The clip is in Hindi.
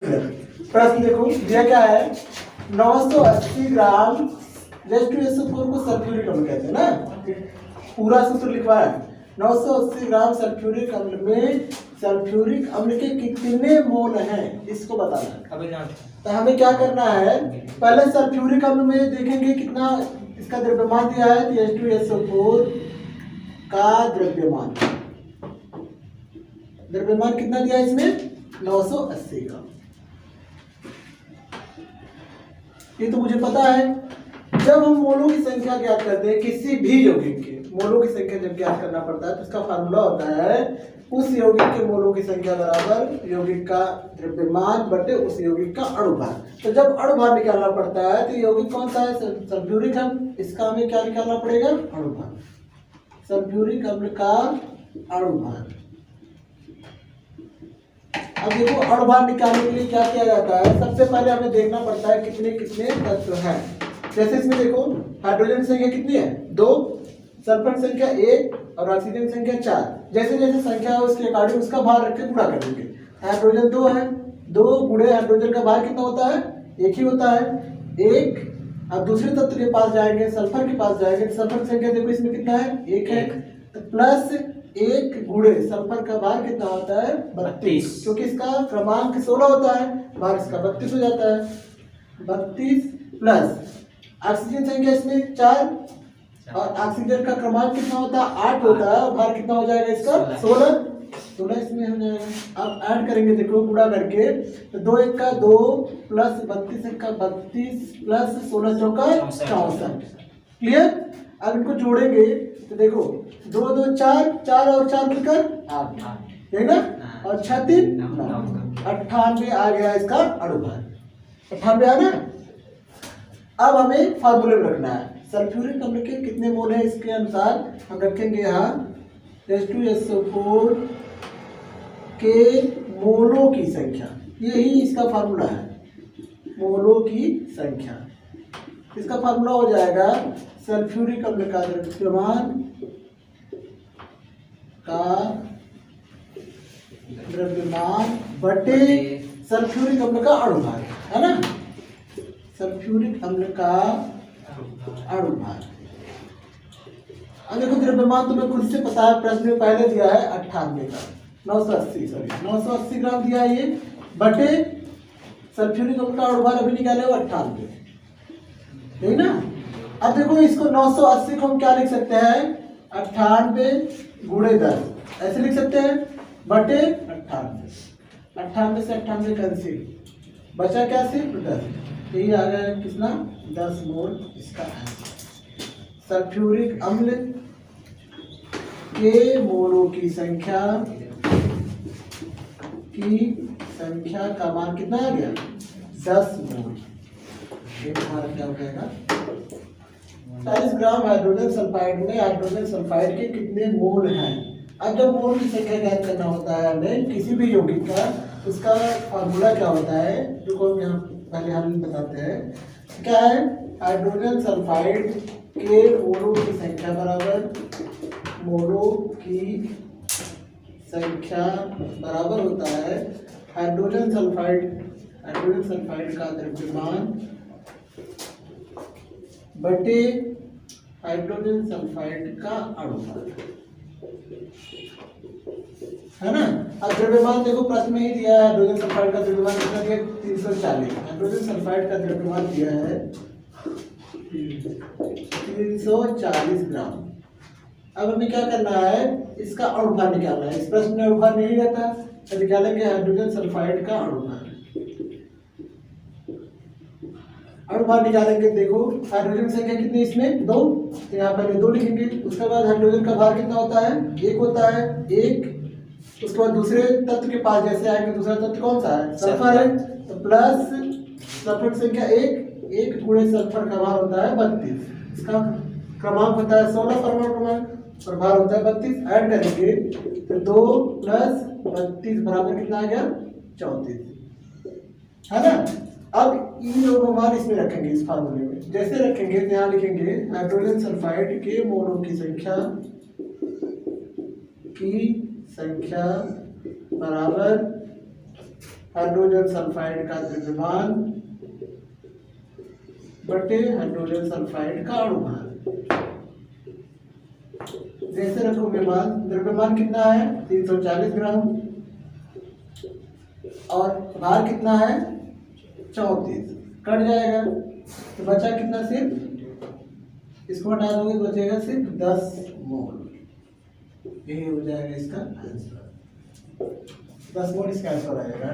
प्रश्न देखो दिया क्या है 980 ग्राम H2SO4 को सल्फ्यूरिक अम्ल कहते हैं ना। पूरा सूत्र लिखवा है 980 ग्राम सल्फ्यूरिक अम्ल में सल्फ्यूरिक अम्ल के कितने मोल हैं इसको बताना है। तो हमें क्या करना है, पहले सल्फ्यूरिक अम्ल में देखेंगे कितना इसका द्रव्यमान दिया है। तो H2SO4 का द्रव्यमान कितना दिया है इसमें 980 ग्राम। ये तो मुझे पता है। जब हम मोलों की संख्या ज्ञात करते हैं किसी भी यौगिक के मोलों की संख्या जब ज्ञात करना पड़ता है तो उसका फार्मूला होता है उस यौगिक के मोलों की संख्या बराबर यौगिक का द्रव्यमान बटे उस यौगिक का अणुभार। तो जब अणुभार निकालना पड़ता है तो यौगिक कौन सा है सल्फ्यूरिक अम्ल, इसका हमें क्या निकालना पड़ेगा अणुभार। सल्फ्यूरिक अम्ल का अणुभार। अब देखो अणुभार निकालने के लिए क्या किया जाता है, सबसे पहले हमें देखना पड़ता है कितने कितने तत्व हैं। जैसे इसमें देखो हाइड्रोजन संख्या कितनी है 2, सल्फर संख्या 1 और ऑक्सीजन संख्या 4। जैसे जैसे संख्या है उसके अकॉर्डिंग उसका भार रख के गुणा कर देंगे। हाइड्रोजन 2 है, 2 गुणे हाइड्रोजन का भार कितना होता है 1 ही होता है 1। अब दूसरे तत्व के पास जाएंगे सल्फर के पास जाएंगे, सल्फर संख्या देखो इसमें कितना है 1 है, तो प्लस 1 गुणे सल्फर का भार कितना होता है 32, क्योंकि इसका क्रमांक 16 होता है, भार इसका 32 हो जाता है 32 प्लस ऑक्सीजन संख्या इसमें 4 और ऑक्सीजन का क्रमांक कितना होता है 8 होता है और भार कितना हो जाएगा इसका 16 इसमें हो जाएगा। अब ऐड करेंगे देखो गुणा करके तो 2 1 का 2 प्लस 32 1 का 32 प्लस 16 चौका 64। क्लियर। अब इनको जोड़ेंगे तो देखो 2 2 4 4 और 4 मिलकर 8 है ना, और 6 3 98 आ गया इसका अणुभार। 98 आना। अब हमें फार्मूले में रखना है सल्फ्यूरिक अम्ल के कितने मोल है, इसके अनुसार हम रखेंगे यहाँ H2SO4 के मोलों की संख्या। यही इसका फार्मूला है मोलों की संख्या। इसका फार्मूला हो जाएगा सल्फ्यूरिक अम्ल का द्रव्यमान बटे सल्फ्यूरिक अम्ल का अणुभार है ना। सल्फ्यूरिक अम्ल का अणुभार। अब देखो द्रव्यमान तुम्हें खुद से पता है, प्रश्न में पहले दिया है 98 का 980 ग्राम दिया है ये बटे सल्फ्यूरिक अम्ल का अणुभार अभी निकाले हो 98 है ना। अब देखो इसको 980 को हम क्या लिख सकते हैं 98 गुणे 10 ऐसे लिख सकते हैं बटे 98 से 98 कैंसिल बचा क्या सिर्फ 10। यही आ गया कितना 10 मोल इसका आंसर। सल्फ्यूरिक अम्ल के मोलों की संख्या का मान कितना आ गया 10 मोल। क्या हो जाएगा 40 ग्राम हाइड्रोजन सल्फाइड में हाइड्रोजन सल्फाइड के कितने मोल हैं। अब जब मोल की संख्या ज्ञात करना होता है हमें किसी भी यौगिक का, उसका फार्मूला क्या होता है जो हम यहाँ पहले हम बताते हैं। क्या है हाइड्रोजन सल्फाइड के मोलों की संख्या बराबर होता है हाइड्रोजन सल्फाइड का द्रव्यमान बटे हाइड्रोजन सल्फाइड का अणुभार है ना। अब द्रव्यमान देखो प्रश्न में ही दिया है हाइड्रोजन सल्फाइड का द्रव्यमान कितना दिया 340। हाइड्रोजन सल्फाइड का द्रव्यमान दिया है 340 ग्राम। अब हमें क्या करना है इसका अणुभार निकालना है। इस प्रश्न में अणुभार नहीं रहता तो निकालेंगे हाइड्रोजन सल्फाइड का अणुभार। अणुभार निकालेंगे देखो हाइड्रोजन संख्या कितनी इसमें 2, तो यहाँ पहले 2 लिखेंगे। उसके बाद हाइड्रोजन का भार कितना होता है 1 होता है 1। उसके बाद दूसरे तत्व के पास जैसे आएंगे दूसरा तत्व कौन सा है सल्फर है, तो प्लस सल्फर संख्या 1 गुणे सल्फर का भार होता है 32। इसका क्रमांक होता है 16 परमाणु क्रमांक और भार होता है 32। ऐड करेंगे तो 2 प्लस 32 बराबर कितना आ गया 34 है ना। अब इन दोनों मान इसमें रखेंगे इस फार्मूले में। जैसे रखेंगे तो यहाँ लिखेंगे हाइड्रोजन सल्फाइड के मोलों की संख्या बराबर हाइड्रोजन सल्फाइड का द्रव्यमान बटे हाइड्रोजन सल्फाइड का अणुभार। जैसे रखो विमान, द्रव्यमान कितना है 340 ग्राम और भार कितना है 34, कट जाएगा तो बचा कितना, सिर्फ इसको हटा दोगे तो बचेगा सिर्फ 10 मोल। यही हो जाएगा इसका आंसर, 10 मोल इसका आंसर आएगा।